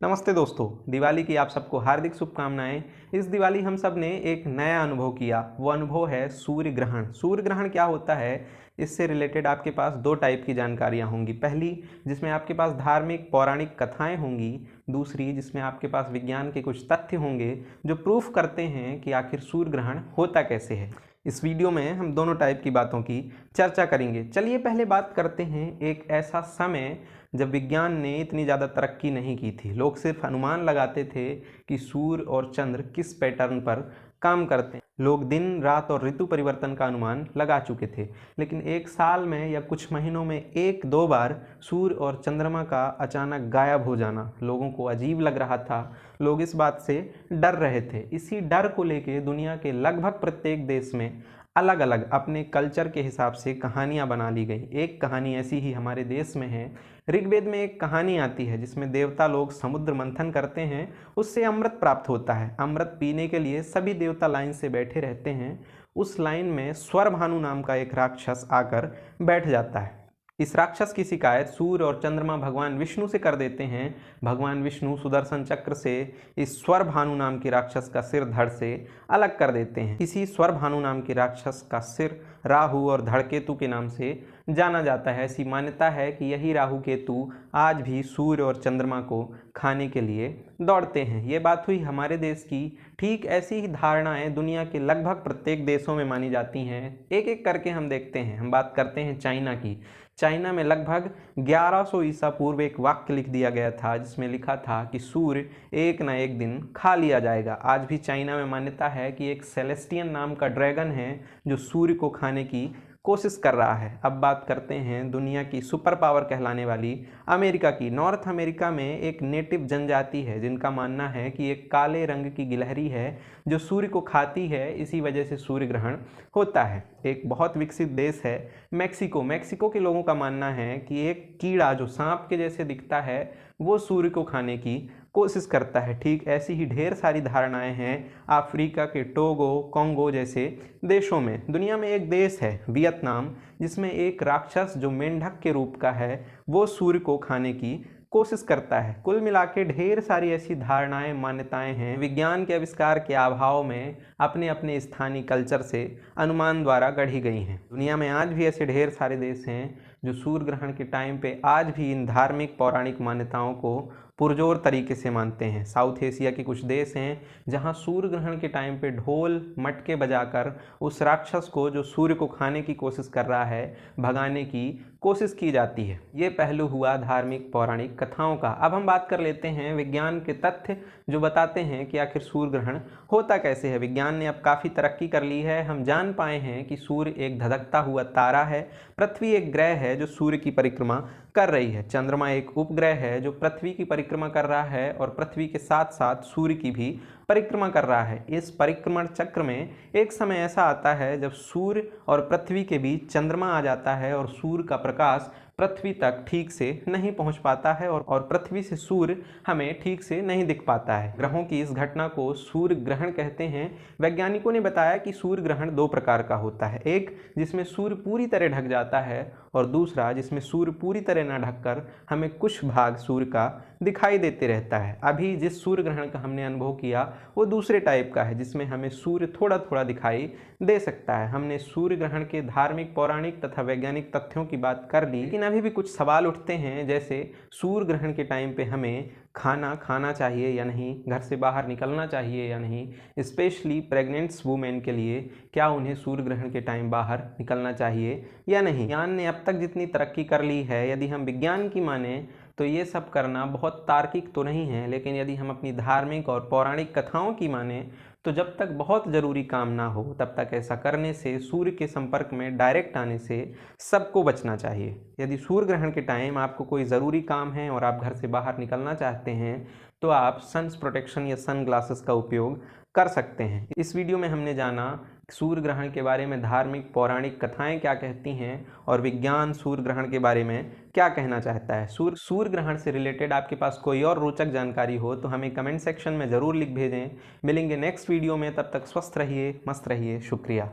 नमस्ते दोस्तों, दिवाली की आप सबको हार्दिक शुभकामनाएं। इस दिवाली हम सब ने एक नया अनुभव किया। वो अनुभव है सूर्य ग्रहण। सूर्य ग्रहण क्या होता है, इससे रिलेटेड आपके पास दो टाइप की जानकारियां होंगी। पहली, जिसमें आपके पास धार्मिक पौराणिक कथाएं होंगी। दूसरी, जिसमें आपके पास विज्ञान के कुछ तथ्य होंगे जो प्रूफ करते हैं कि आखिर सूर्य ग्रहण होता कैसे है। इस वीडियो में हम दोनों टाइप की बातों की चर्चा करेंगे। चलिए पहले बात करते हैं एक ऐसा समय जब विज्ञान ने इतनी ज़्यादा तरक्की नहीं की थी। लोग सिर्फ अनुमान लगाते थे कि सूर्य और चंद्र किस पैटर्न पर काम करते हैं। लोग दिन रात और ऋतु परिवर्तन का अनुमान लगा चुके थे, लेकिन एक साल में या कुछ महीनों में एक दो बार सूर्य और चंद्रमा का अचानक गायब हो जाना लोगों को अजीब लग रहा था। लोग इस बात से डर रहे थे। इसी डर को लेके दुनिया के लगभग प्रत्येक देश में अलग अलग अपने कल्चर के हिसाब से कहानियां बना ली गई। एक कहानी ऐसी ही हमारे देश में है। ऋग्वेद में एक कहानी आती है जिसमें देवता लोग समुद्र मंथन करते हैं, उससे अमृत प्राप्त होता है। अमृत पीने के लिए सभी देवता लाइन से बैठे रहते हैं। उस लाइन में स्वरभानु नाम का एक राक्षस आकर बैठ जाता है। इस राक्षस की शिकायत सूर्य और चंद्रमा भगवान विष्णु से कर देते हैं। भगवान विष्णु सुदर्शन चक्र से इस स्वरभानु नाम के राक्षस का सिर धड़ से अलग कर देते हैं। इसी स्वरभानु नाम के राक्षस का सिर राहु और धड़केतु के नाम से जाना जाता है। ऐसी मान्यता है कि यही राहु केतु आज भी सूर्य और चंद्रमा को खाने के लिए दौड़ते हैं। ये बात हुई हमारे देश की। ठीक ऐसी ही धारणाएं दुनिया के लगभग प्रत्येक देशों में मानी जाती हैं। एक एक करके हम देखते हैं। हम बात करते हैं चाइना की। चाइना में लगभग 1100 ईसा पूर्व एक वाक्य लिख दिया गया था जिसमें लिखा था कि सूर्य एक ना एक दिन खा लिया जाएगा। आज भी चाइना में मान्यता है कि एक सेलेस्टियन नाम का ड्रैगन है जो सूर्य को खाने की कोशिश कर रहा है। अब बात करते हैं दुनिया की सुपर पावर कहलाने वाली अमेरिका की। नॉर्थ अमेरिका में एक नेटिव जनजाति है जिनका मानना है कि एक काले रंग की गिलहरी है जो सूर्य को खाती है, इसी वजह से सूर्य ग्रहण होता है। एक बहुत विकसित देश है मैक्सिको। मैक्सिको के लोगों का मानना है कि एक कीड़ा जो सांप के जैसे दिखता है वो सूर्य को खाने की कोशिश करता है। ठीक ऐसी ही ढेर सारी धारणाएं हैं अफ्रीका के टोगो, कोंगो जैसे देशों में। दुनिया में एक देश है वियतनाम, जिसमें एक राक्षस जो मेंढक के रूप का है वो सूर्य को खाने की कोशिश करता है। कुल मिला के ढेर सारी ऐसी धारणाएं मान्यताएं हैं विज्ञान के आविष्कार के अभाव में अपने अपने स्थानीय कल्चर से अनुमान द्वारा गढ़ी गई हैं। दुनिया में आज भी ऐसे ढेर सारे देश हैं जो सूर्य ग्रहण के टाइम पे आज भी इन धार्मिक पौराणिक मान्यताओं को पुरजोर तरीके से मानते हैं। साउथ एशिया के कुछ देश हैं जहां सूर्य ग्रहण के टाइम पे ढोल मटके बजाकर उस राक्षस को जो सूर्य को खाने की कोशिश कर रहा है भगाने की कोशिश की जाती है। ये पहलू हुआ धार्मिक पौराणिक कथाओं का। अब हम बात कर लेते हैं विज्ञान के तथ्य जो बताते हैं कि आखिर सूर्य ग्रहण होता कैसे है। विज्ञान ने अब काफ़ी तरक्की कर ली है। हम जान पाए हैं कि सूर्य एक धधकता हुआ तारा है। पृथ्वी एक ग्रह है जो सूर्य की परिक्रमा कर रही है। चंद्रमा एक उपग्रह है जो पृथ्वी की परिक्रमा कर रहा है और पृथ्वी के साथ साथ सूर्य की भी परिक्रमा कर रहा है। इस परिक्रमण चक्र में एक समय ऐसा आता है जब सूर्य और पृथ्वी के बीच चंद्रमा आ जाता है और सूर्य का प्रकाश पृथ्वी तक ठीक से नहीं पहुंच पाता है और पृथ्वी से सूर्य हमें ठीक से नहीं दिख पाता है। ग्रहों की इस घटना को सूर्य ग्रहण कहते हैं। वैज्ञानिकों ने बताया कि सूर्य ग्रहण दो प्रकार का होता है। एक जिसमें सूर्य पूरी तरह ढक जाता है और दूसरा जिसमें सूर्य पूरी तरह न ढककर हमें कुछ भाग सूर्य का दिखाई देते रहता है। अभी जिस सूर्य ग्रहण का हमने अनुभव किया वो दूसरे टाइप का है जिसमें हमें सूर्य थोड़ा थोड़ा दिखाई दे सकता है। हमने सूर्य ग्रहण के धार्मिक पौराणिक तथा वैज्ञानिक तथ्यों की बात कर ली, लेकिन अभी भी कुछ सवाल उठते हैं जैसे सूर्य ग्रहण के टाइम पे हमें खाना खाना चाहिए या नहीं, घर से बाहर निकलना चाहिए या नहीं। स्पेशली प्रेग्नेंट्स वुमेन के लिए क्या उन्हें सूर्य ग्रहण के टाइम बाहर निकलना चाहिए या नहीं। विज्ञान ने अब तक जितनी तरक्की कर ली है, यदि हम विज्ञान की माने तो ये सब करना बहुत तार्किक तो नहीं है, लेकिन यदि हम अपनी धार्मिक और पौराणिक कथाओं की माने तो जब तक बहुत ज़रूरी काम ना हो तब तक ऐसा करने से, सूर्य के संपर्क में डायरेक्ट आने से सबको बचना चाहिए। यदि सूर्य ग्रहण के टाइम आपको कोई ज़रूरी काम है और आप घर से बाहर निकलना चाहते हैं तो आप सन्स प्रोटेक्शन या सन ग्लासेस का उपयोग कर सकते हैं। इस वीडियो में हमने जाना सूर्य ग्रहण के बारे में धार्मिक पौराणिक कथाएं क्या कहती हैं और विज्ञान सूर्य ग्रहण के बारे में क्या कहना चाहता है। सूर्य ग्रहण से रिलेटेड आपके पास कोई और रोचक जानकारी हो तो हमें कमेंट सेक्शन में ज़रूर लिख भेजें। मिलेंगे नेक्स्ट वीडियो में, तब तक स्वस्थ रहिए, मस्त रहिए। शुक्रिया।